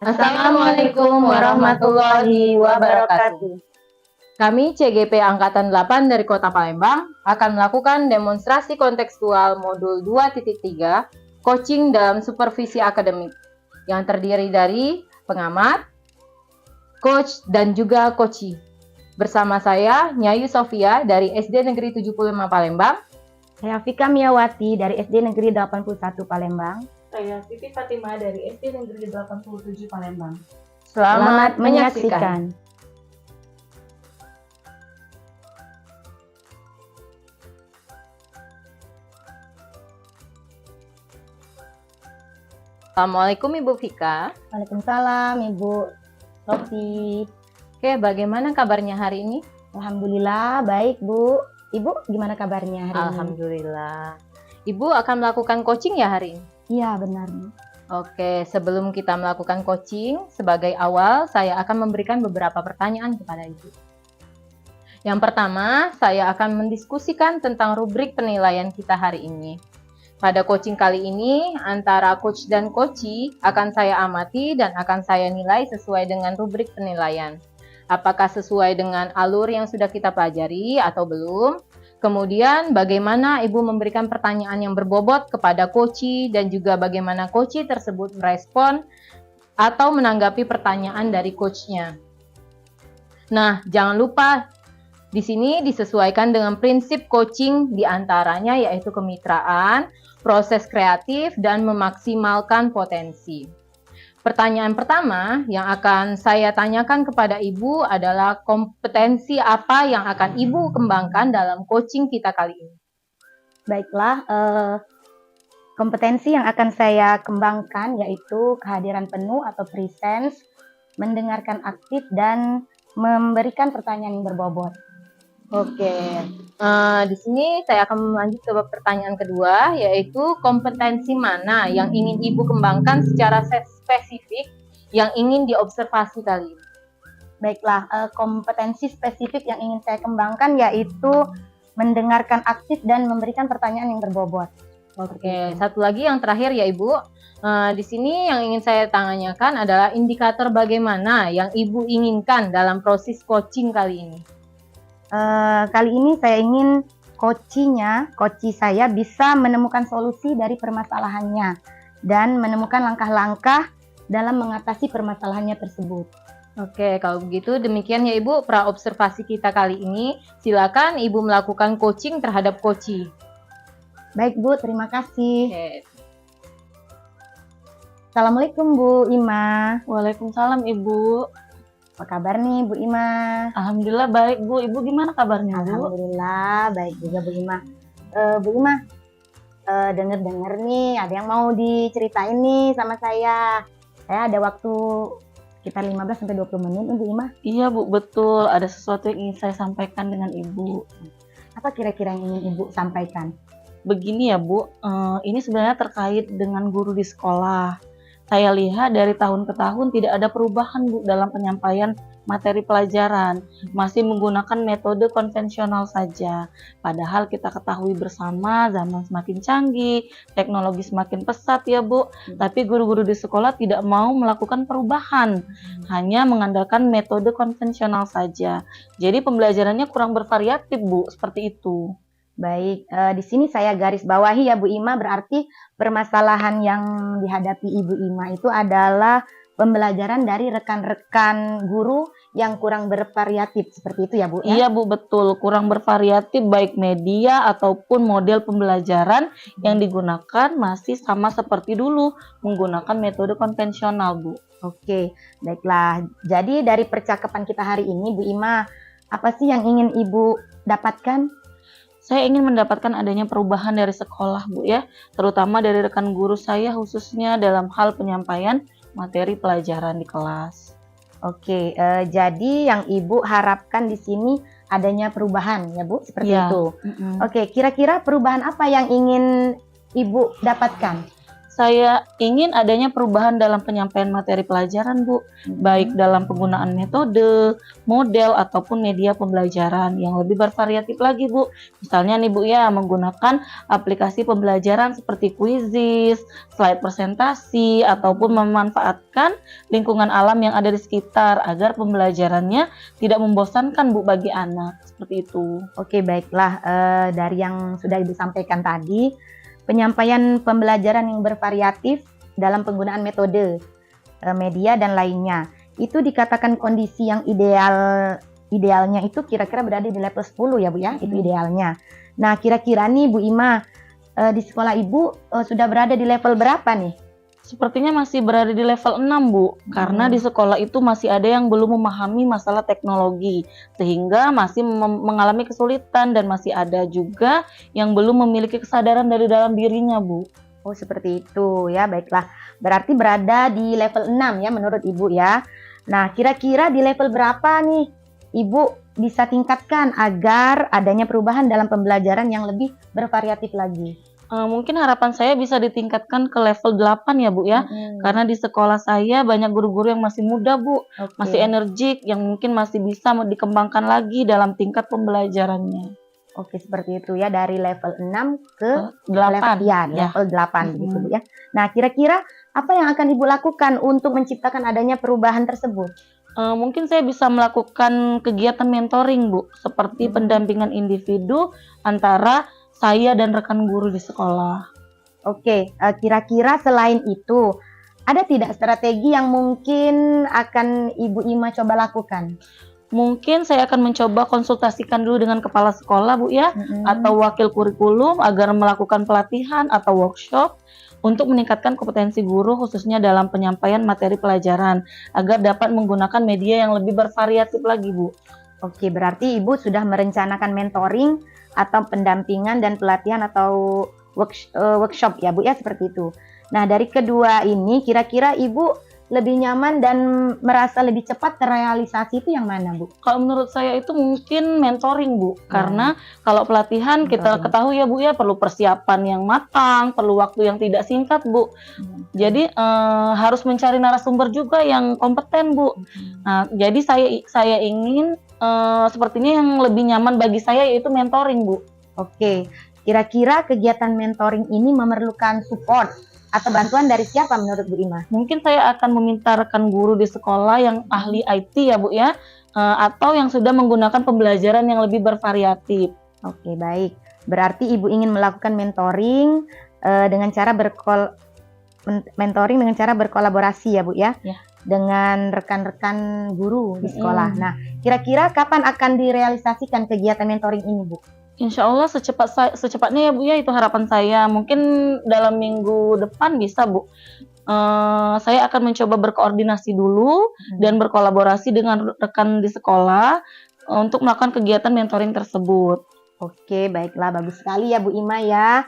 Assalamualaikum warahmatullahi wabarakatuh. Kami CGP Angkatan 8 dari Kota Palembang akan melakukan demonstrasi kontekstual modul 2.3 coaching dalam supervisi akademik yang terdiri dari pengamat, coach, dan juga coachee. Bersama saya Nyayu Sofia dari SD Negeri 75 Palembang. Saya Fika Miawati dari SD Negeri 81 Palembang. Saya Siti Fatimah dari SD Negeri 87 Palembang. Selamat menyaksikan. Assalamualaikum Ibu Fika. Waalaikumsalam Ibu Sofi. Oke, bagaimana kabarnya hari ini? Alhamdulillah baik Bu. Ibu gimana kabarnya hari ini? Alhamdulillah. Ibu akan melakukan coaching ya hari ini? Iya benar. Oke, sebelum kita melakukan coaching, sebagai awal saya akan memberikan beberapa pertanyaan kepada Ibu. Yang pertama, saya akan mendiskusikan tentang rubrik penilaian kita hari ini. Pada coaching kali ini, antara coach dan coachee akan saya amati dan akan saya nilai sesuai dengan rubrik penilaian. Apakah sesuai dengan alur yang sudah kita pelajari atau belum? Kemudian bagaimana Ibu memberikan pertanyaan yang berbobot kepada coachee dan juga bagaimana coachee tersebut merespon atau menanggapi pertanyaan dari coachnya. Nah, jangan lupa di sini disesuaikan dengan prinsip coaching diantaranya yaitu kemitraan, proses kreatif, dan memaksimalkan potensi. Pertanyaan pertama yang akan saya tanyakan kepada Ibu adalah kompetensi apa yang akan Ibu kembangkan dalam coaching kita kali ini? Baiklah, kompetensi yang akan saya kembangkan yaitu kehadiran penuh atau presence, mendengarkan aktif, dan memberikan pertanyaan yang berbobot. Oke, di sini saya akan lanjut ke pertanyaan kedua, yaitu kompetensi mana yang ingin Ibu kembangkan secara spesifik yang ingin diobservasi kali ini? Baiklah, kompetensi spesifik yang ingin saya kembangkan yaitu mendengarkan aktif dan memberikan pertanyaan yang berbobot. Oke, satu lagi yang terakhir ya Ibu. Di sini yang ingin saya tanyakan adalah indikator bagaimana yang Ibu inginkan dalam proses coaching kali ini. Kali ini saya ingin coachee saya bisa menemukan solusi dari permasalahannya dan menemukan langkah-langkah dalam mengatasi permasalahannya tersebut. Oke, kalau begitu demikian ya Ibu pra-observasi kita kali ini. Silakan Ibu melakukan coaching terhadap coachee. Baik Bu, terima kasih. Oke. Assalamualaikum Bu Ima. Waalaikumsalam Ibu. Apa kabar nih Bu Ima? Alhamdulillah baik Bu. Ibu gimana kabarnya Bu? Alhamdulillah baik juga Bu Ima. Bu Ima, denger-denger nih ada yang mau diceritain nih sama saya. Saya ada waktu sekitar 15-20 menit Bu Ima. Iya Bu, betul. Ada sesuatu yang ingin saya sampaikan dengan Ibu. Apa kira-kira yang ingin Ibu sampaikan? Begini ya Bu, ini sebenarnya terkait dengan guru di sekolah. Saya lihat dari tahun ke tahun tidak ada perubahan Bu dalam penyampaian materi pelajaran. Masih menggunakan metode konvensional saja. Padahal kita ketahui bersama zaman semakin canggih, teknologi semakin pesat ya Bu. Tapi guru-guru di sekolah tidak mau melakukan perubahan. Hanya mengandalkan metode konvensional saja. Jadi pembelajarannya kurang bervariatif Bu, seperti itu. Baik, di sini saya garis bawahi ya Bu Ima, berarti permasalahan yang dihadapi Ibu Ima itu adalah pembelajaran dari rekan-rekan guru yang kurang bervariatif, seperti itu ya Bu? Ya? Iya Bu, betul, kurang bervariatif baik media ataupun model pembelajaran yang digunakan masih sama seperti dulu, menggunakan metode konvensional Bu. Oke, baiklah. Jadi dari percakapan kita hari ini Bu Ima, apa sih yang ingin Ibu dapatkan? Saya ingin mendapatkan adanya perubahan dari sekolah Bu ya, terutama dari rekan guru saya khususnya dalam hal penyampaian materi pelajaran di kelas. Oke, jadi yang Ibu harapkan di sini adanya perubahan ya Bu, seperti itu. Oke, kira-kira perubahan apa yang ingin Ibu dapatkan? Saya ingin adanya perubahan dalam penyampaian materi pelajaran, Bu, baik dalam penggunaan metode, model, ataupun media pembelajaran yang lebih bervariatif lagi, Bu. Misalnya nih, Bu, ya, menggunakan aplikasi pembelajaran seperti Quizizz, slide presentasi, ataupun memanfaatkan lingkungan alam yang ada di sekitar agar pembelajarannya tidak membosankan, Bu, bagi anak. Seperti itu. Oke, baiklah. Dari yang sudah Ibu sampaikan tadi, penyampaian pembelajaran yang bervariatif dalam penggunaan metode, media, dan lainnya, itu dikatakan kondisi yang idealnya itu kira-kira berada di level 10 ya Bu ya, itu idealnya. Nah, kira-kira nih Bu Ima, di sekolah Ibu sudah berada di level berapa nih? Sepertinya masih berada di level 6, Bu, karena di sekolah itu masih ada yang belum memahami masalah teknologi, sehingga masih mengalami kesulitan, dan masih ada juga yang belum memiliki kesadaran dari dalam dirinya, Bu. Oh, seperti itu ya, baiklah. Berarti berada di level 6 ya menurut Ibu ya. Nah, kira-kira di level berapa nih Ibu bisa tingkatkan agar adanya perubahan dalam pembelajaran yang lebih bervariatif lagi? Mungkin harapan saya bisa ditingkatkan ke level 8 ya, Bu, ya. Karena di sekolah saya banyak guru-guru yang masih muda, Bu, Oke. masih energik, yang mungkin masih bisa dikembangkan lagi dalam tingkat pembelajarannya. Oke, seperti itu ya, dari level 6 ke 8, ya. level 8 begitu Bu ya. Nah, kira-kira apa yang akan Ibu lakukan untuk menciptakan adanya perubahan tersebut? Mungkin saya bisa melakukan kegiatan mentoring, Bu, seperti pendampingan individu antara saya dan rekan guru di sekolah. Oke, kira-kira selain itu, ada tidak strategi yang mungkin akan Ibu Ima coba lakukan? Mungkin saya akan mencoba konsultasikan dulu dengan kepala sekolah, Bu, ya, atau wakil kurikulum agar melakukan pelatihan atau workshop untuk meningkatkan kompetensi guru khususnya dalam penyampaian materi pelajaran agar dapat menggunakan media yang lebih bervariatif lagi, Bu. Oke, berarti Ibu sudah merencanakan mentoring atau pendampingan dan pelatihan atau workshop ya Bu ya, seperti itu. Nah, dari kedua ini kira-kira Ibu lebih nyaman dan merasa lebih cepat terrealisasi itu yang mana Bu? Kalau menurut saya itu mungkin mentoring, Bu. Karena kalau pelatihan kita ketahui ya, Bu, ya, perlu persiapan yang matang, perlu waktu yang tidak singkat, Bu. Jadi harus mencari narasumber juga yang kompeten, Bu. Nah, jadi saya ingin sepertinya yang lebih nyaman bagi saya yaitu mentoring, Bu. Oke, kira-kira kegiatan mentoring ini memerlukan support atau bantuan dari siapa menurut Bu Ima? Mungkin saya akan meminta rekan guru di sekolah yang ahli IT ya, Bu, ya, atau yang sudah menggunakan pembelajaran yang lebih bervariatif. Oke, baik. Berarti Ibu ingin melakukan mentoring dengan cara berkolaborasi ya Bu ya, dengan rekan-rekan guru di sekolah. Nah, kira-kira kapan akan direalisasikan kegiatan mentoring ini Bu? Insya Allah secepatnya ya, Bu, ya, itu harapan saya. Mungkin dalam minggu depan bisa, Bu. Saya akan mencoba berkoordinasi dulu dan berkolaborasi dengan rekan di sekolah untuk melakukan kegiatan mentoring tersebut. Oke, baiklah, bagus sekali ya Bu Ima ya.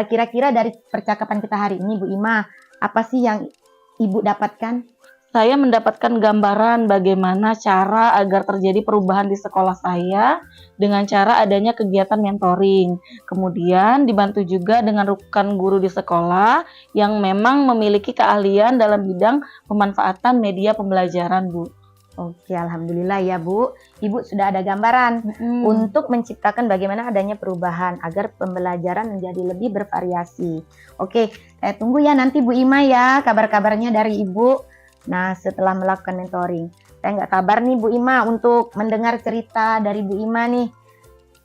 Kira-kira dari percakapan kita hari ini Bu Ima, apa sih yang Ibu dapatkan? Saya mendapatkan gambaran bagaimana cara agar terjadi perubahan di sekolah saya dengan cara adanya kegiatan mentoring. Kemudian dibantu juga dengan rekan guru di sekolah yang memang memiliki keahlian dalam bidang pemanfaatan media pembelajaran, Bu. Oke, alhamdulillah ya Bu. Ibu sudah ada gambaran untuk menciptakan bagaimana adanya perubahan agar pembelajaran menjadi lebih bervariasi. Oke, saya tunggu ya nanti Bu Ima ya kabar-kabarnya dari Ibu. Nah, setelah melakukan mentoring, saya nggak sabar nih Bu Ima untuk mendengar cerita dari Bu Ima nih.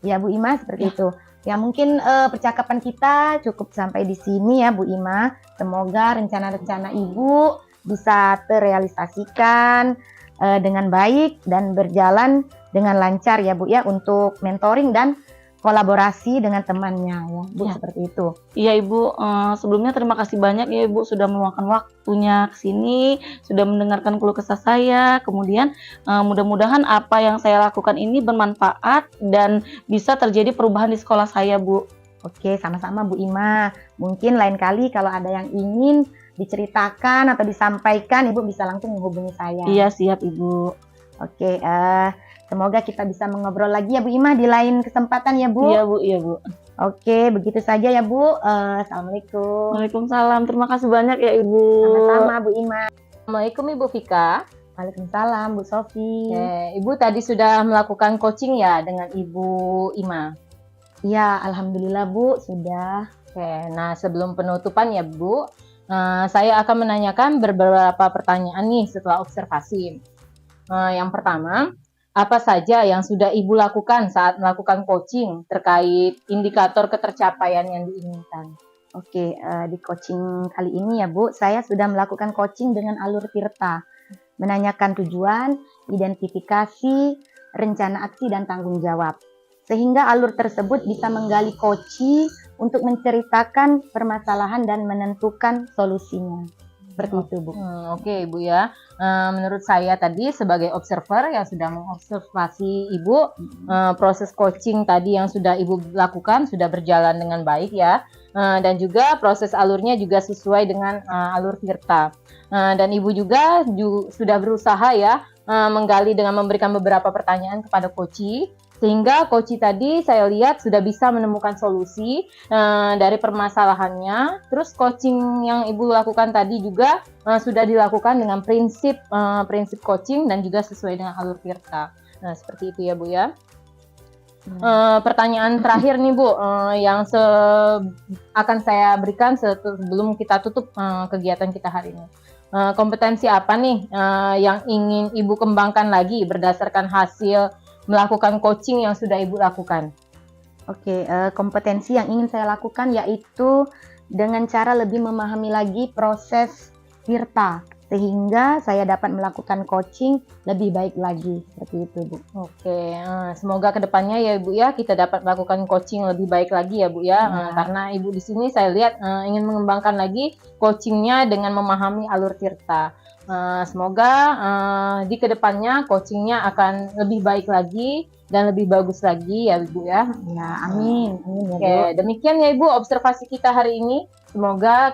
Ya Bu Ima, seperti itu. Ya mungkin percakapan kita cukup sampai di sini ya Bu Ima. Semoga rencana-rencana Ibu bisa terrealisasikan dengan baik dan berjalan dengan lancar ya Bu ya untuk mentoring dan kolaborasi dengan temannya ya Bu, seperti itu. Iya Ibu, sebelumnya terima kasih banyak ya Ibu sudah meluangkan waktunya ke sini, sudah mendengarkan keluh kesah saya. Kemudian mudah-mudahan apa yang saya lakukan ini bermanfaat dan bisa terjadi perubahan di sekolah saya, Bu. Oke, sama-sama Bu Ima. Mungkin lain kali kalau ada yang ingin diceritakan atau disampaikan, Ibu bisa langsung menghubungi saya. Iya, siap Ibu. Oke, semoga kita bisa mengobrol lagi ya Bu Ima di lain kesempatan ya Bu. Iya Bu, iya Bu. Oke, begitu saja ya Bu. Assalamualaikum. Waalaikumsalam. Terima kasih banyak ya Ibu. Sama-sama Bu Ima. Assalamualaikum Ibu Vika. Waalaikumsalam Bu Sofi. Ibu tadi sudah melakukan coaching ya dengan Ibu Ima. Iya, alhamdulillah Bu, sudah. Nah sebelum penutupan ya Bu, saya akan menanyakan beberapa pertanyaan nih setelah observasi. Yang pertama, apa saja yang sudah Ibu lakukan saat melakukan coaching terkait indikator ketercapaian yang diinginkan? Oke, di coaching kali ini ya Bu, saya sudah melakukan coaching dengan alur Tirta. Menanyakan tujuan, identifikasi, rencana aksi, dan tanggung jawab. Sehingga alur tersebut bisa menggali koci untuk menceritakan permasalahan dan menentukan solusinya. Seperti itu Bu. Oke Ibu ya, menurut saya tadi sebagai observer yang sudah mengobservasi Ibu, proses coaching tadi yang sudah Ibu lakukan sudah berjalan dengan baik ya, dan juga proses alurnya juga sesuai dengan alur Tirta. Dan Ibu juga sudah berusaha ya menggali dengan memberikan beberapa pertanyaan kepada coach, sehingga coach tadi saya lihat sudah bisa menemukan solusi dari permasalahannya. Terus coaching yang Ibu lakukan tadi juga sudah dilakukan dengan prinsip coaching dan juga sesuai dengan alur Tirta. Nah, seperti itu ya Bu ya. Pertanyaan terakhir nih Bu, yang akan saya berikan sebelum kita tutup kegiatan kita hari ini. Kompetensi apa nih yang ingin Ibu kembangkan lagi berdasarkan hasil melakukan coaching yang sudah Ibu lakukan? Oke, kompetensi yang ingin saya lakukan yaitu dengan cara lebih memahami lagi proses Tirta, sehingga saya dapat melakukan coaching lebih baik lagi. Seperti itu Bu. Oke, semoga kedepannya ya Ibu ya kita dapat melakukan coaching lebih baik lagi ya Bu ya. Karena Ibu di sini saya lihat ingin mengembangkan lagi coachingnya dengan memahami alur Tirta. Semoga di kedepannya coachingnya akan lebih baik lagi dan lebih bagus lagi ya Ibu ya. Ya, amin. Amin ya Bu. Oke, demikian ya Ibu observasi kita hari ini. Semoga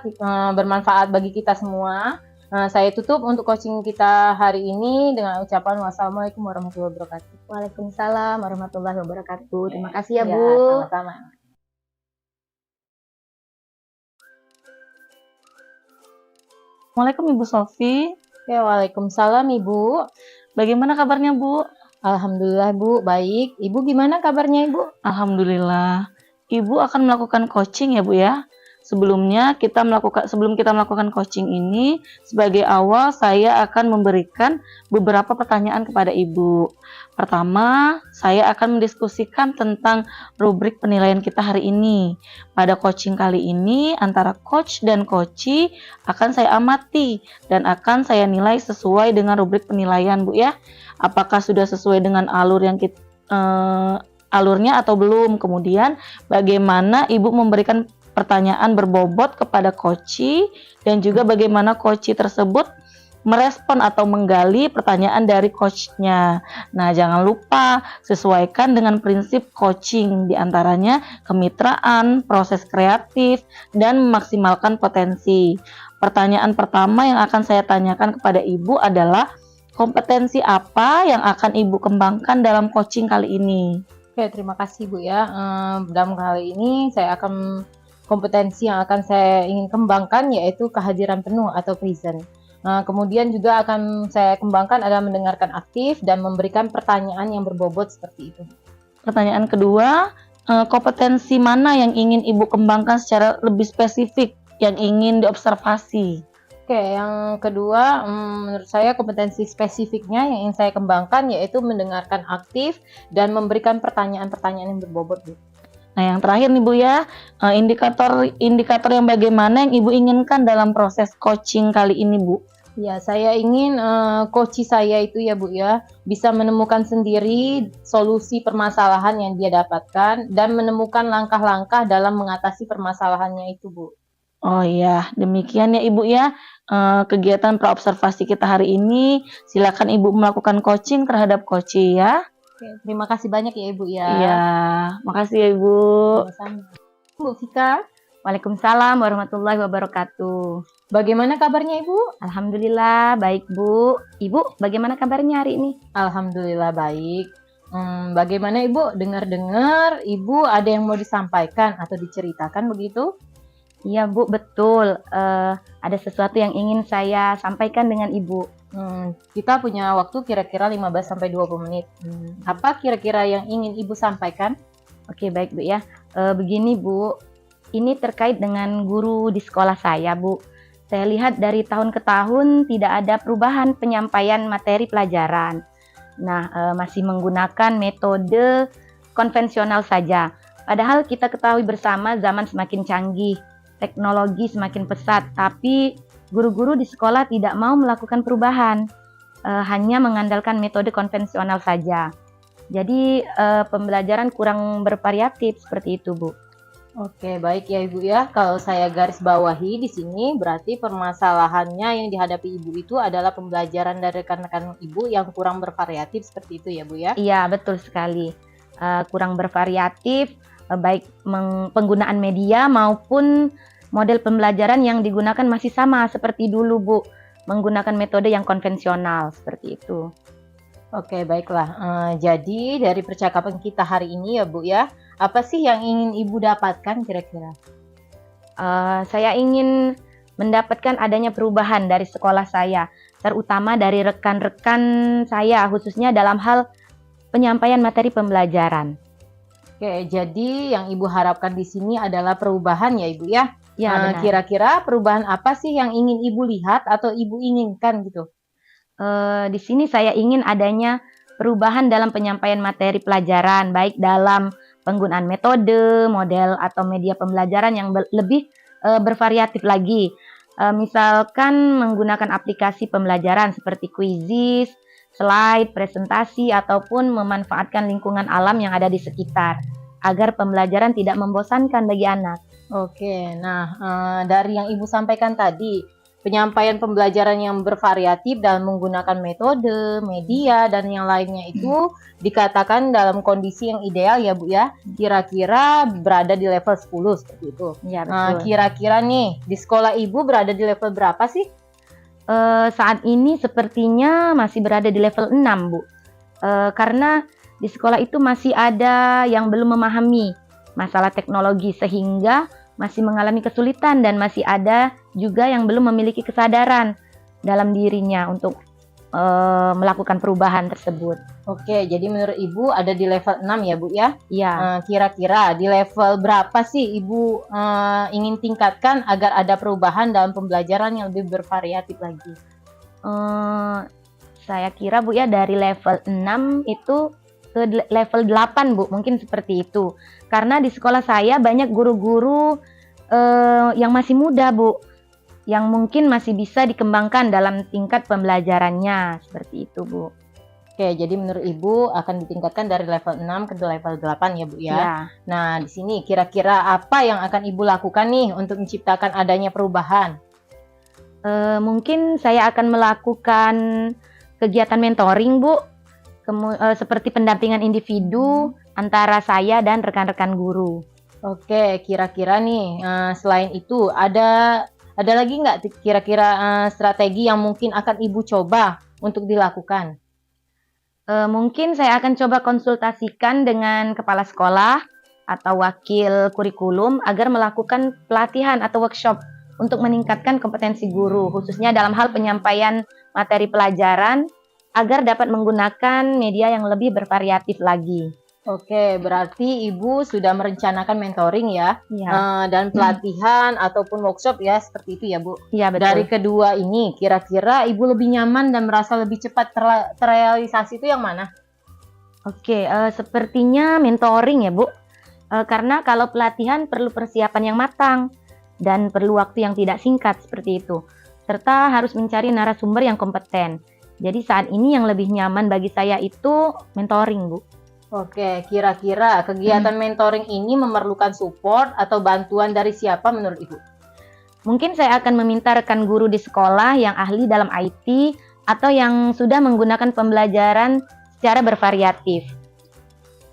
bermanfaat bagi kita semua. Saya tutup untuk coaching kita hari ini dengan ucapan wassalamualaikum warahmatullahi wabarakatuh. Waalaikumsalam warahmatullahi wabarakatuh. Terima kasih ya Bu. Sama-sama. Assalamualaikum Ibu Sofi. Waalaikumsalam Ibu. Bagaimana kabarnya Bu? Alhamdulillah Bu, baik. Ibu gimana kabarnya Ibu? Alhamdulillah. Ibu akan melakukan coaching ya Bu ya. Sebelum kita melakukan coaching ini, sebagai awal saya akan memberikan beberapa pertanyaan kepada Ibu. Pertama, saya akan mendiskusikan tentang rubrik penilaian kita hari ini. Pada coaching kali ini, antara coach dan coachee akan saya amati dan akan saya nilai sesuai dengan rubrik penilaian Bu ya. Apakah sudah sesuai dengan alurnya atau belum? Kemudian bagaimana Ibu memberikan pertanyaan berbobot kepada coachee dan juga bagaimana coachee tersebut merespon atau menggali pertanyaan dari coachnya. Nah, jangan lupa sesuaikan dengan prinsip coaching, diantaranya kemitraan, proses kreatif, dan memaksimalkan potensi. Pertanyaan pertama yang akan saya tanyakan kepada Ibu adalah kompetensi apa yang akan Ibu kembangkan dalam coaching kali ini? Oke, terima kasih Bu ya. Dalam kali ini kompetensi yang akan saya ingin kembangkan yaitu kehadiran penuh atau present. Kemudian juga akan saya kembangkan adalah mendengarkan aktif dan memberikan pertanyaan yang berbobot seperti itu. Pertanyaan kedua, kompetensi mana yang ingin Ibu kembangkan secara lebih spesifik yang ingin diobservasi? Oke, yang kedua, menurut saya kompetensi spesifiknya yang ingin saya kembangkan yaitu mendengarkan aktif dan memberikan pertanyaan-pertanyaan yang berbobot, Bu. Nah, yang terakhir nih Bu ya, indikator yang bagaimana yang Ibu inginkan dalam proses coaching kali ini Bu? Ya, saya ingin coach saya itu ya Bu ya, bisa menemukan sendiri solusi permasalahan yang dia dapatkan dan menemukan langkah-langkah dalam mengatasi permasalahannya itu Bu. Oh iya, demikian ya Ibu ya, kegiatan praobservasi kita hari ini. Silakan Ibu melakukan coaching terhadap coachee ya. Oke, terima kasih banyak ya Ibu ya. Iya, makasih ya Ibu. Sama-sama. Bu Vika, Waalaikumsalam warahmatullahi wabarakatuh. bagaimana kabarnya Ibu? Alhamdulillah baik Bu. Ibu bagaimana kabarnya hari ini? Alhamdulillah baik. Bagaimana Ibu? Dengar-dengar Ibu ada yang mau disampaikan atau diceritakan begitu? Iya Bu, betul. Ada sesuatu yang ingin saya sampaikan dengan Ibu. Kita punya waktu kira-kira 15-20 menit. Apa kira-kira yang ingin Ibu sampaikan? Oke, baik Bu ya. Begini Bu, ini terkait dengan guru di sekolah saya Bu. Saya lihat dari tahun ke tahun tidak ada perubahan penyampaian materi pelajaran. Nah, masih menggunakan metode konvensional saja. Padahal kita ketahui bersama zaman semakin canggih, teknologi semakin pesat, tapi guru-guru di sekolah tidak mau melakukan perubahan, hanya mengandalkan metode konvensional saja. Jadi pembelajaran kurang bervariatif seperti itu, Bu. Oke, baik ya Ibu ya. Kalau saya garis bawahi di sini berarti permasalahannya yang dihadapi Ibu itu adalah pembelajaran dari rekan-rekan Ibu yang kurang bervariatif seperti itu ya Bu ya. Iya, betul sekali. Kurang bervariatif, baik penggunaan media maupun model pembelajaran yang digunakan masih sama seperti dulu, Bu. Menggunakan metode yang konvensional seperti itu. Oke, baiklah. Jadi dari percakapan kita hari ini ya Bu ya, apa sih yang ingin Ibu dapatkan kira-kira? Saya ingin mendapatkan adanya perubahan dari sekolah saya, terutama dari rekan-rekan saya, khususnya dalam hal penyampaian materi pembelajaran. Oke, jadi yang Ibu harapkan di sini adalah perubahan ya Ibu ya. Ya, benar. Kira-kira perubahan apa sih yang ingin Ibu lihat atau Ibu inginkan gitu? Di sini saya ingin adanya perubahan dalam penyampaian materi pelajaran, baik dalam penggunaan metode, model, atau media pembelajaran yang lebih bervariatif lagi. Misalkan menggunakan aplikasi pembelajaran seperti Quizizz, slide, presentasi, ataupun memanfaatkan lingkungan alam yang ada di sekitar, agar pembelajaran tidak membosankan bagi anak. Oke, nah dari yang Ibu sampaikan tadi, penyampaian pembelajaran yang bervariatif dalam menggunakan metode, media, dan yang lainnya itu dikatakan dalam kondisi yang ideal ya Bu ya, kira-kira berada di level 10 seperti itu. Ya, Nah, betul. kira-kira nih, di sekolah Ibu berada di level berapa sih? Saat ini sepertinya masih berada di level 6, Bu. Karena di sekolah itu masih ada yang belum memahami masalah teknologi sehingga masih mengalami kesulitan dan masih ada juga yang belum memiliki kesadaran dalam dirinya untuk melakukan perubahan tersebut. Oke, jadi menurut Ibu ada di level 6 ya Bu ya? Iya. Kira-kira di level berapa sih Ibu ingin tingkatkan agar ada perubahan dalam pembelajaran yang lebih bervariatif lagi? Saya kira Bu ya dari level 6 itu ke level 8 Bu, mungkin seperti itu. Karena di sekolah saya banyak guru-guru yang masih muda Bu, yang mungkin masih bisa dikembangkan dalam tingkat pembelajarannya, seperti itu Bu. Oke, jadi menurut Ibu akan ditingkatkan dari level 6 ke level 8 ya Bu ya? Ya. Nah, di sini kira-kira apa yang akan Ibu lakukan nih untuk menciptakan adanya perubahan? Mungkin saya akan melakukan kegiatan mentoring Bu, seperti pendampingan individu antara saya dan rekan-rekan guru. Oke, kira-kira nih selain itu ada lagi nggak kira-kira strategi yang mungkin akan Ibu coba untuk dilakukan? Mungkin saya akan coba konsultasikan dengan kepala sekolah atau wakil kurikulum agar melakukan pelatihan atau workshop untuk meningkatkan kompetensi guru, khususnya dalam hal penyampaian materi pelajaran agar dapat menggunakan media yang lebih bervariatif lagi. Oke, berarti Ibu sudah merencanakan mentoring ya, Iya. dan pelatihan ataupun workshop ya, seperti itu ya Bu. Iya, betul. Dari kedua ini, kira-kira Ibu lebih nyaman dan merasa lebih cepat terrealisasi itu yang mana? Oke, sepertinya mentoring ya Bu, karena kalau pelatihan perlu persiapan yang matang dan perlu waktu yang tidak singkat seperti itu, serta harus mencari narasumber yang kompeten. Jadi saat ini yang lebih nyaman bagi saya itu mentoring Bu. Oke, kira-kira kegiatan mentoring ini memerlukan support atau bantuan dari siapa menurut Ibu? Mungkin saya akan meminta rekan guru di sekolah yang ahli dalam IT atau yang sudah menggunakan pembelajaran secara bervariatif.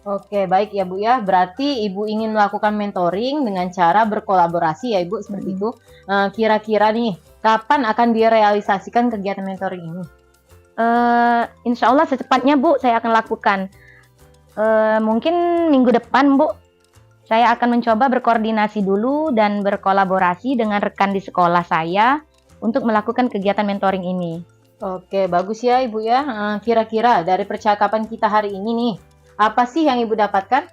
Oke, baik ya Bu ya. Berarti Ibu ingin melakukan mentoring dengan cara berkolaborasi ya Ibu, seperti itu. Kira-kira nih, kapan akan direalisasikan kegiatan mentoring ini? Insya Allah secepatnya Bu, saya akan lakukan. Mungkin minggu depan, Bu. Saya akan mencoba berkoordinasi dulu dan berkolaborasi dengan rekan di sekolah saya untuk melakukan kegiatan mentoring ini. Oke, bagus ya Ibu ya. Kira-kira dari percakapan kita hari ini nih, apa sih yang Ibu dapatkan?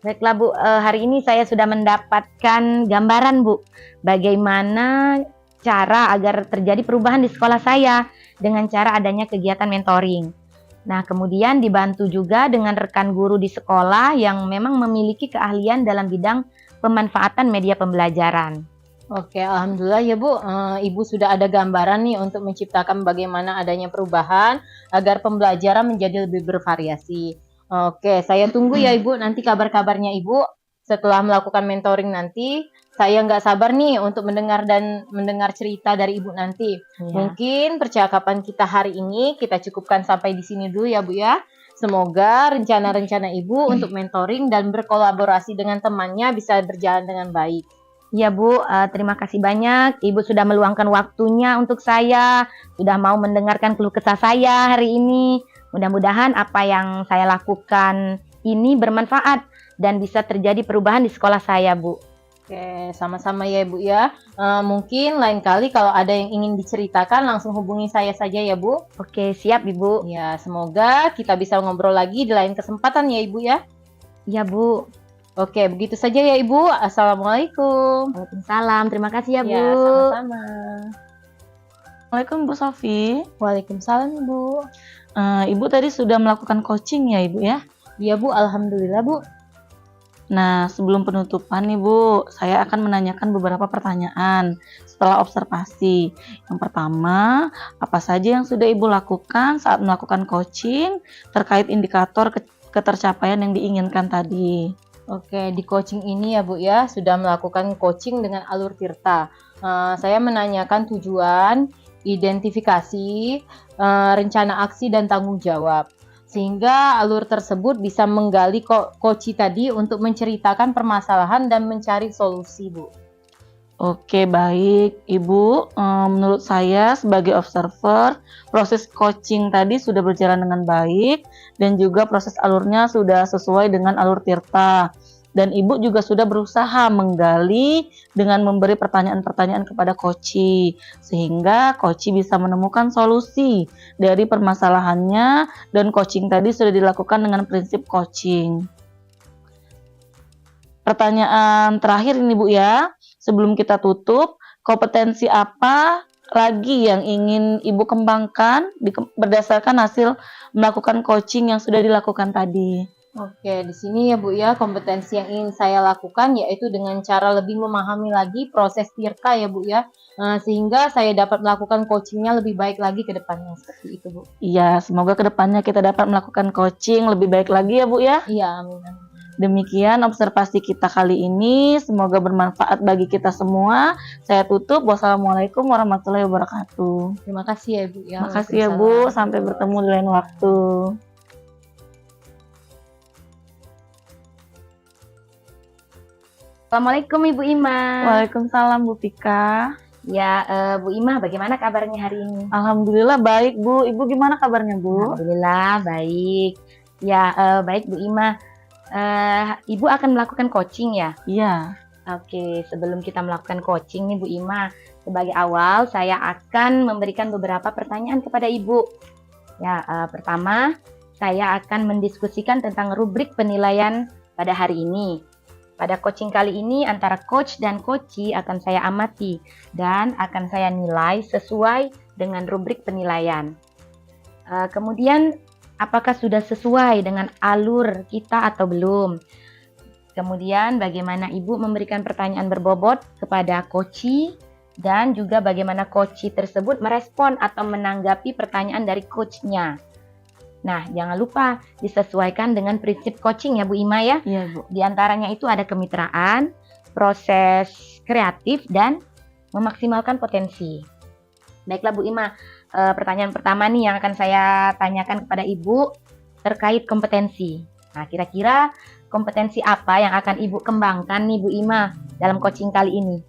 Baiklah Bu, hari ini saya sudah mendapatkan gambaran Bu, bagaimana cara agar terjadi perubahan di sekolah saya dengan cara adanya kegiatan mentoring. Nah, kemudian dibantu juga dengan rekan guru di sekolah yang memang memiliki keahlian dalam bidang pemanfaatan media pembelajaran. Oke, alhamdulillah ya Bu. Ibu sudah ada gambaran nih untuk menciptakan bagaimana adanya perubahan agar pembelajaran menjadi lebih bervariasi. Oke, saya tunggu ya Ibu nanti kabar-kabarnya Ibu setelah melakukan mentoring nanti. Saya nggak sabar nih untuk mendengar cerita dari Ibu nanti. Ya. Mungkin percakapan kita hari ini kita cukupkan sampai di sini dulu ya Bu ya. Semoga rencana-rencana Ibu untuk mentoring dan berkolaborasi dengan temannya bisa berjalan dengan baik. Ya Bu, terima kasih banyak. Ibu sudah meluangkan waktunya untuk saya, sudah mau mendengarkan keluh kesah saya hari ini. Mudah-mudahan apa yang saya lakukan ini bermanfaat dan bisa terjadi perubahan di sekolah saya, Bu. Oke, sama-sama ya Bu ya. Mungkin lain kali kalau ada yang ingin diceritakan langsung hubungi saya saja ya Bu. Oke, siap Ibu. Ya, semoga kita bisa ngobrol lagi di lain kesempatan ya Ibu ya. Ya Bu. Oke, begitu saja ya Ibu. Assalamualaikum. Waalaikumsalam. Terima kasih ya Bu. Ya, sama-sama. Assalamualaikum Bu Sofi. Waalaikumsalam Ibu. Ibu tadi sudah melakukan coaching ya Ibu ya? Iya Bu, alhamdulillah Bu. Nah, sebelum penutupan nih Bu, saya akan menanyakan beberapa pertanyaan setelah observasi. Yang pertama, apa saja yang sudah Ibu lakukan saat melakukan coaching terkait indikator ketercapaian yang diinginkan tadi? Oke, di coaching ini ya Bu ya, sudah melakukan coaching dengan alur Tirta. Saya menanyakan tujuan, identifikasi, rencana aksi dan tanggung jawab. Sehingga alur tersebut bisa menggali coaching tadi untuk menceritakan permasalahan dan mencari solusi, Bu. Oke, baik Ibu. Menurut saya sebagai observer, proses coaching tadi sudah berjalan dengan baik dan juga proses alurnya sudah sesuai dengan alur Tirta. Dan Ibu juga sudah berusaha menggali dengan memberi pertanyaan-pertanyaan kepada Koci, sehingga Koci bisa menemukan solusi dari permasalahannya, dan coaching tadi sudah dilakukan dengan prinsip coaching. Pertanyaan terakhir ini Bu ya, sebelum kita tutup, kompetensi apa lagi yang ingin Ibu kembangkan berdasarkan hasil melakukan coaching yang sudah dilakukan tadi? Oke, di sini ya Bu ya, kompetensi yang ingin saya lakukan yaitu dengan cara lebih memahami lagi proses Tirta ya Bu ya, sehingga saya dapat melakukan coachingnya lebih baik lagi ke depannya, seperti itu Bu. Iya, semoga ke depannya kita dapat melakukan coaching lebih baik lagi ya Bu ya. Iya, amin. Demikian observasi kita kali ini, semoga bermanfaat bagi kita semua. Saya tutup, wassalamualaikum warahmatullahi wabarakatuh. Terima kasih ya Bu ya. Terima kasih ya Bu, sampai bertemu di lain waktu. Assalamualaikum Ibu Ima. Waalaikumsalam Bu Pika. Ya, Bu Ima, bagaimana kabarnya hari ini? Alhamdulillah baik Bu. Ibu gimana kabarnya Bu? Alhamdulillah baik. Ya, baik Bu Ima. Ibu akan melakukan coaching ya? Iya. Oke, sebelum kita melakukan coaching nih Bu Ima, sebagai awal saya akan memberikan beberapa pertanyaan kepada Ibu. Ya, pertama saya akan mendiskusikan tentang rubrik penilaian pada hari ini. Pada coaching kali ini antara coach dan coachee akan saya amati dan akan saya nilai sesuai dengan rubrik penilaian. Kemudian apakah sudah sesuai dengan alur kita atau belum? Kemudian bagaimana Ibu memberikan pertanyaan berbobot kepada coachee dan juga bagaimana coachee tersebut merespon atau menanggapi pertanyaan dari coachnya. Nah, jangan lupa disesuaikan dengan prinsip coaching ya Bu Ima ya. Iya Bu. Di antaranya itu ada kemitraan, proses kreatif, dan memaksimalkan potensi. Baiklah Bu Ima, pertanyaan pertama nih yang akan saya tanyakan kepada Ibu terkait kompetensi. Nah, kira-kira kompetensi apa yang akan Ibu kembangkan nih Bu Ima dalam coaching kali ini?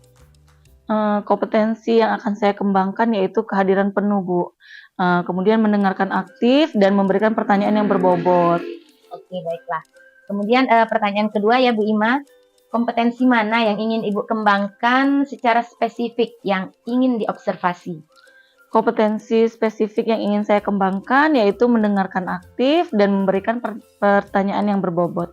Kompetensi yang akan saya kembangkan yaitu kehadiran penuh Bu. Kemudian mendengarkan aktif dan memberikan pertanyaan yang berbobot. Oke, baiklah. Kemudian pertanyaan kedua ya Bu Ima, kompetensi mana yang ingin Ibu kembangkan secara spesifik yang ingin diobservasi? Kompetensi spesifik yang ingin saya kembangkan yaitu mendengarkan aktif dan memberikan pertanyaan yang berbobot.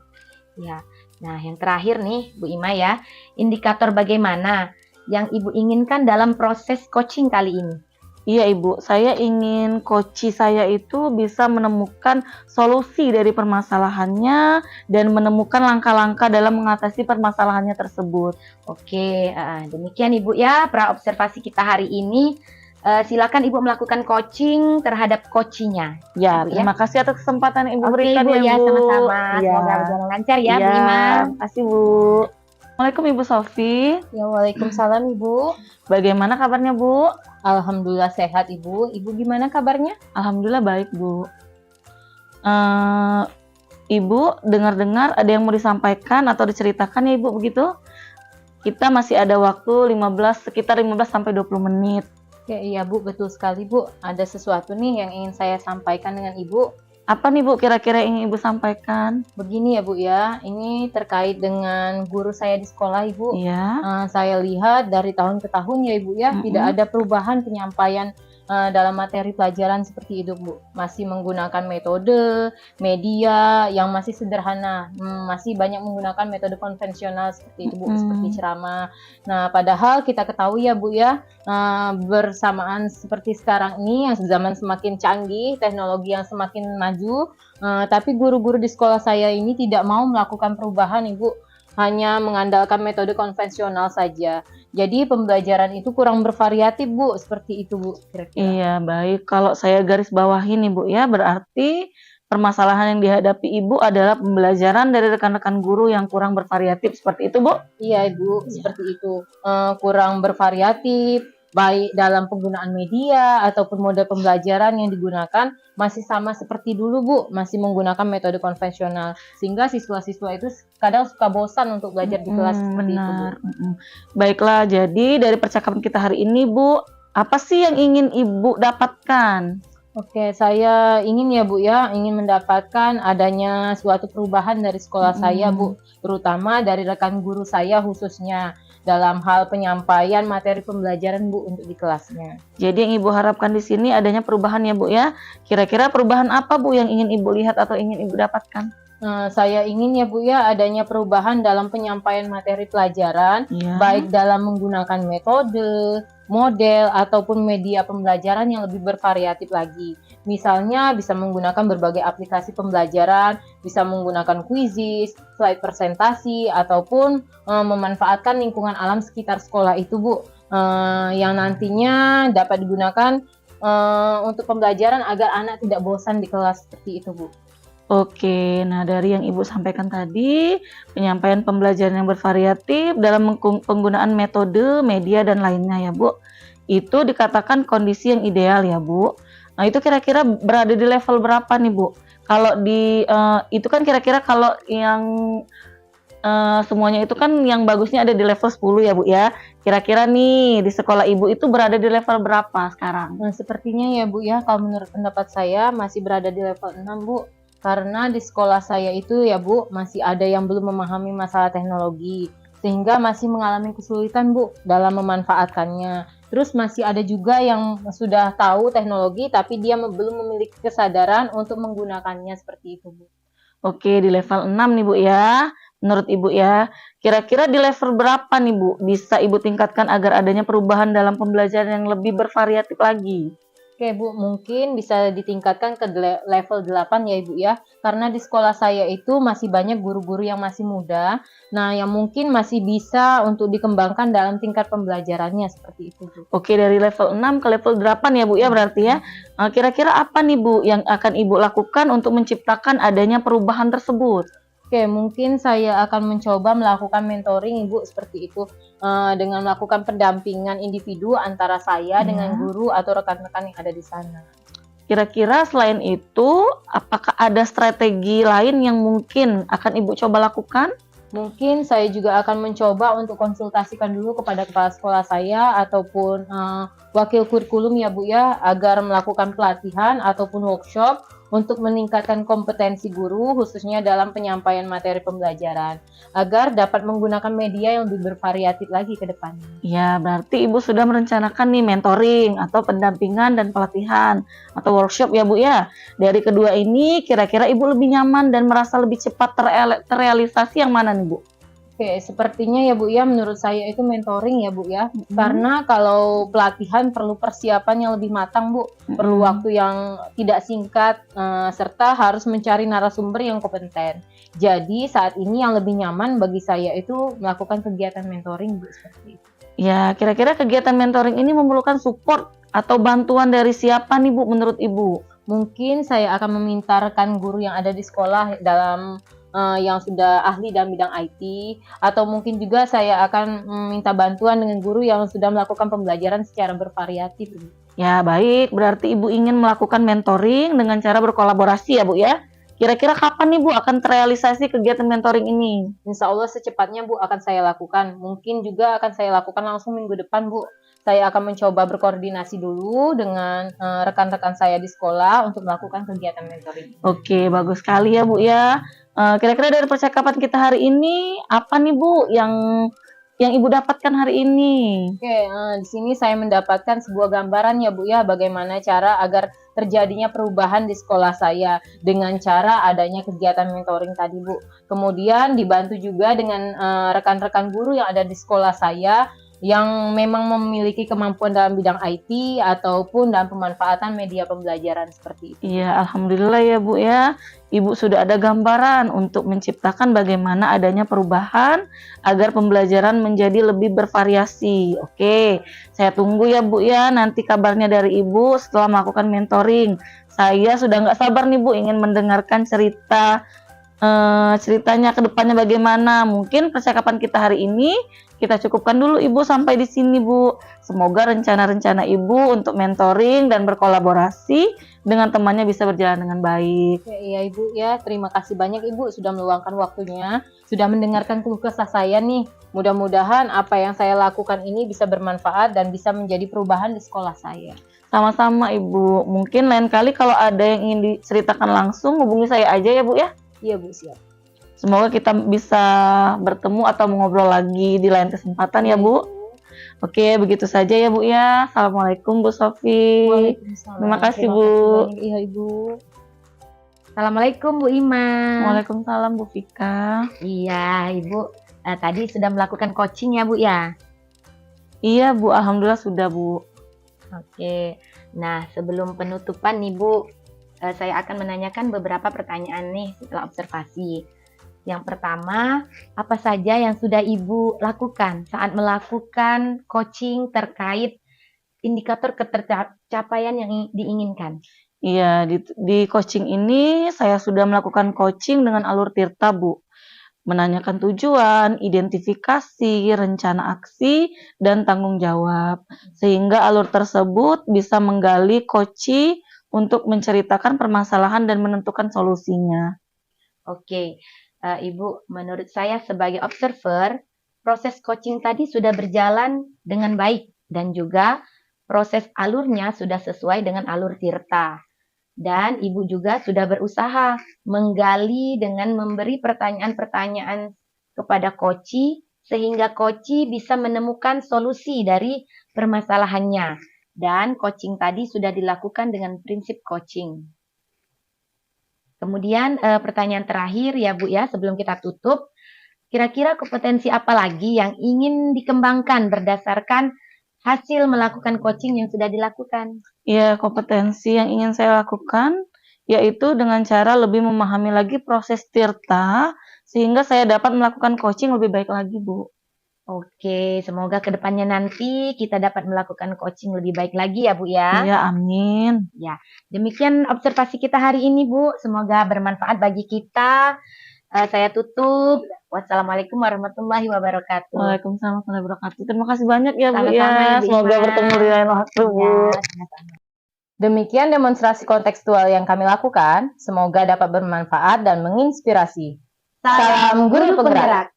Ya. Nah, yang terakhir nih Bu Ima ya, indikator bagaimana yang Ibu inginkan dalam proses coaching kali ini? Iya Ibu, saya ingin coach saya itu bisa menemukan solusi dari permasalahannya dan menemukan langkah-langkah dalam mengatasi permasalahannya tersebut. Oke, demikian Ibu ya pra-observasi kita hari ini. Silakan Ibu melakukan coaching terhadap coachingnya. Ya, Ibu, ya. terima kasih atas kesempatan yang Ibu Oke berikan Ibu ya, Bu. sama-sama. Iya. Semoga berjalan lancar ya Bu Iya, Ima. terima kasih Bu. Assalamualaikum Ibu Sofi. Ya, waalaikumsalam Ibu. Bagaimana kabarnya Bu? Alhamdulillah sehat Ibu. Ibu gimana kabarnya? Alhamdulillah baik Bu. Ibu dengar-dengar ada yang mau disampaikan atau diceritakan ya Ibu begitu? Kita masih ada waktu sekitar 15 sampai 20 menit. Ya, iya Bu, betul sekali Bu. Ada sesuatu nih yang ingin saya sampaikan dengan Ibu. Apa nih Bu kira-kira yang ingin Ibu sampaikan? Begini ya Bu ya, ini terkait dengan guru saya di sekolah Ibu. Iya. Saya lihat dari tahun ke tahun ya Ibu ya, tidak ada perubahan penyampaian dalam materi pelajaran seperti itu Bu. Masih menggunakan metode, media yang masih sederhana, masih banyak menggunakan metode konvensional seperti itu Bu, seperti ceramah. Nah, padahal kita ketahui ya Bu ya, bersamaan seperti sekarang ini yang zaman semakin canggih, teknologi yang semakin maju, tapi guru-guru di sekolah saya ini tidak mau melakukan perubahan Ibu, hanya mengandalkan metode konvensional saja. Jadi pembelajaran itu kurang bervariatif Bu, seperti itu Bu kira-kira. Iya, baik. Kalau saya garis bawahi nih Bu ya, berarti permasalahan yang dihadapi Ibu adalah pembelajaran dari rekan-rekan guru yang kurang bervariatif, seperti itu Bu? Iya Ibu, seperti itu. Kurang bervariatif, baik dalam penggunaan media ataupun mode pembelajaran yang digunakan masih sama seperti dulu Bu, masih menggunakan metode konvensional. Sehingga siswa-siswa itu kadang suka bosan untuk belajar di kelas seperti itu Bu. Baiklah, jadi dari percakapan kita hari ini Bu, apa sih yang ingin Ibu dapatkan? Oke, saya ingin ya Bu ya, ingin mendapatkan adanya suatu perubahan dari sekolah saya Bu, terutama dari rekan guru saya khususnya dalam hal penyampaian materi pembelajaran Bu untuk di kelasnya. Jadi yang Ibu harapkan di sini adanya perubahan ya Bu ya. Kira-kira perubahan apa Bu yang ingin Ibu lihat atau ingin Ibu dapatkan? Saya ingin ya Bu ya adanya perubahan dalam penyampaian materi pelajaran, Iya. baik dalam menggunakan metode, model, ataupun media pembelajaran yang lebih bervariatif lagi. Misalnya bisa menggunakan berbagai aplikasi pembelajaran, bisa menggunakan quizzes, slide presentasi, ataupun memanfaatkan lingkungan alam sekitar sekolah itu Bu, yang nantinya dapat digunakan untuk pembelajaran agar anak tidak bosan di kelas seperti itu Bu. Oke, nah dari yang Ibu sampaikan tadi, penyampaian pembelajaran yang bervariatif dalam penggunaan metode, media, dan lainnya ya Bu, itu dikatakan kondisi yang ideal ya Bu. Nah itu kira-kira berada di level berapa nih Bu? Kalau di, itu kan kira-kira kalau yang semuanya itu kan yang bagusnya ada di level 10 ya Bu ya. Kira-kira nih di sekolah Ibu itu berada di level berapa sekarang? Nah, sepertinya ya Bu ya, kalau menurut pendapat saya masih berada di level 6 Bu. Karena di sekolah saya itu ya Bu, masih ada yang belum memahami masalah teknologi, sehingga masih mengalami kesulitan Bu dalam memanfaatkannya. Terus masih ada juga yang sudah tahu teknologi, tapi dia belum memiliki kesadaran untuk menggunakannya seperti itu Bu. Oke, di level 6 nih Bu ya. Menurut Ibu ya, kira-kira di level berapa nih Bu bisa Ibu tingkatkan agar adanya perubahan dalam pembelajaran yang lebih bervariatif lagi? Oke Bu, mungkin bisa ditingkatkan ke level 8 ya Ibu ya. Karena di sekolah saya itu masih banyak guru-guru yang masih muda. Nah, yang mungkin masih bisa untuk dikembangkan dalam tingkat pembelajarannya seperti itu Bu. Oke, dari level 6 ke level 8 ya Bu ya berarti ya. Kira-kira apa nih Bu yang akan Ibu lakukan untuk menciptakan adanya perubahan tersebut? Oke, mungkin saya akan mencoba melakukan mentoring Ibu seperti itu. Dengan melakukan pendampingan individu antara saya dengan guru atau rekan-rekan yang ada di sana. Kira-kira selain itu, apakah ada strategi lain yang mungkin akan Ibu coba lakukan? Mungkin saya juga akan mencoba untuk konsultasikan dulu kepada kepala sekolah saya ataupun wakil kurikulum ya Bu ya, agar melakukan pelatihan ataupun workshop untuk meningkatkan kompetensi guru khususnya dalam penyampaian materi pembelajaran agar dapat menggunakan media yang lebih bervariatif lagi ke depannya. Ya, berarti Ibu sudah merencanakan nih mentoring atau pendampingan dan pelatihan atau workshop ya Bu ya. Dari kedua ini kira-kira Ibu lebih nyaman dan merasa lebih cepat terrealisasi yang mana nih Bu? Oke, sepertinya ya Bu ya, menurut saya itu mentoring ya Bu ya. Karena kalau pelatihan perlu persiapan yang lebih matang Bu, perlu waktu yang tidak singkat, serta harus mencari narasumber yang kompeten. Jadi saat ini yang lebih nyaman bagi saya itu melakukan kegiatan mentoring Bu, seperti itu. Ya, kira-kira kegiatan mentoring ini memerlukan support atau bantuan dari siapa nih Bu menurut Ibu? Mungkin saya akan meminta rekan guru yang ada di sekolah dalam yang sudah ahli dalam bidang IT, atau mungkin juga saya akan meminta bantuan dengan guru yang sudah melakukan pembelajaran secara bervariatif. Ya, baik. Berarti Ibu ingin melakukan mentoring dengan cara berkolaborasi ya Bu ya. Kira-kira kapan nih Bu akan terrealisasi kegiatan mentoring ini? Insya Allah secepatnya Bu akan saya lakukan. Mungkin juga akan saya lakukan langsung minggu depan Bu. Saya akan mencoba berkoordinasi dulu dengan rekan-rekan saya di sekolah untuk melakukan kegiatan mentoring. Oke, bagus sekali ya Bu ya. Kira-kira dari percakapan kita hari ini, apa nih Bu yang Ibu dapatkan hari ini? Oke, di sini saya mendapatkan sebuah gambaran ya Bu ya, bagaimana cara agar terjadinya perubahan di sekolah saya dengan cara adanya kegiatan mentoring tadi Bu. Kemudian dibantu juga dengan rekan-rekan guru yang ada di sekolah saya yang memang memiliki kemampuan dalam bidang IT ataupun dalam pemanfaatan media pembelajaran seperti itu. Iya, alhamdulillah ya Bu ya. Ibu sudah ada gambaran untuk menciptakan bagaimana adanya perubahan agar pembelajaran menjadi lebih bervariasi. Oke, saya tunggu ya Bu ya nanti kabarnya dari Ibu setelah melakukan mentoring. Saya sudah nggak sabar nih Bu ingin mendengarkan ceritanya ke depannya bagaimana. Mungkin percakapan kita hari ini kita cukupkan dulu Ibu sampai di sini Bu. Semoga rencana-rencana Ibu untuk mentoring dan berkolaborasi dengan temannya bisa berjalan dengan baik. Iya Ibu ya, terima kasih banyak Ibu sudah meluangkan waktunya, sudah mendengarkan keluh kesah saya nih. Mudah-mudahan apa yang saya lakukan ini bisa bermanfaat dan bisa menjadi perubahan di sekolah saya. Sama-sama Ibu. Mungkin lain kali kalau ada yang ingin diceritakan langsung hubungi saya aja ya Bu ya. Iya Bu, siap. Semoga kita bisa bertemu atau mengobrol lagi di lain kesempatan ya Bu. Oke, begitu saja ya Bu ya. Assalamualaikum Bu Sofi. Waalaikumsalam. Terima kasih Terima Bu. kasih banyak, iya Ibu. Assalamualaikum Bu Ima. Waalaikumsalam Bu Vika. Iya Ibu, tadi sudah melakukan coaching ya Bu ya? Iya Bu, alhamdulillah sudah Bu. Oke, nah sebelum penutupan nih Bu, saya akan menanyakan beberapa pertanyaan nih setelah observasi. Yang pertama, apa saja yang sudah Ibu lakukan saat melakukan coaching terkait indikator ketercapaian yang diinginkan? Iya, di coaching ini saya sudah melakukan coaching dengan alur Tirta Bu. Menanyakan tujuan, identifikasi, rencana aksi, dan tanggung jawab. Sehingga alur tersebut bisa menggali coaching untuk menceritakan permasalahan dan menentukan solusinya. Oke, Ibu, menurut saya sebagai observer, proses coaching tadi sudah berjalan dengan baik dan juga proses alurnya sudah sesuai dengan alur Tirta. Dan Ibu juga sudah berusaha menggali dengan memberi pertanyaan-pertanyaan kepada coach sehingga coach bisa menemukan solusi dari permasalahannya. Dan coaching tadi sudah dilakukan dengan prinsip coaching. Kemudian pertanyaan terakhir ya Bu ya, sebelum kita tutup, kira-kira kompetensi apa lagi yang ingin dikembangkan berdasarkan hasil melakukan coaching yang sudah dilakukan? Ya, kompetensi yang ingin saya lakukan yaitu dengan cara lebih memahami lagi proses Tirta sehingga saya dapat melakukan coaching lebih baik lagi Bu. Oke, semoga kedepannya nanti kita dapat melakukan coaching lebih baik lagi ya Bu ya. Iya, amin. Ya, demikian observasi kita hari ini Bu. Semoga bermanfaat bagi kita. Saya tutup. Wassalamualaikum warahmatullahi wabarakatuh. Waalaikumsalam warahmatullahi wabarakatuh. Terima kasih banyak ya Bu Sama-sama, ya. Ibu Semoga Ima. bertemu di lain waktu Bu. Ya, sama-sama. Demikian demonstrasi kontekstual yang kami lakukan. Semoga dapat bermanfaat dan menginspirasi. Salam Guru Penggerak.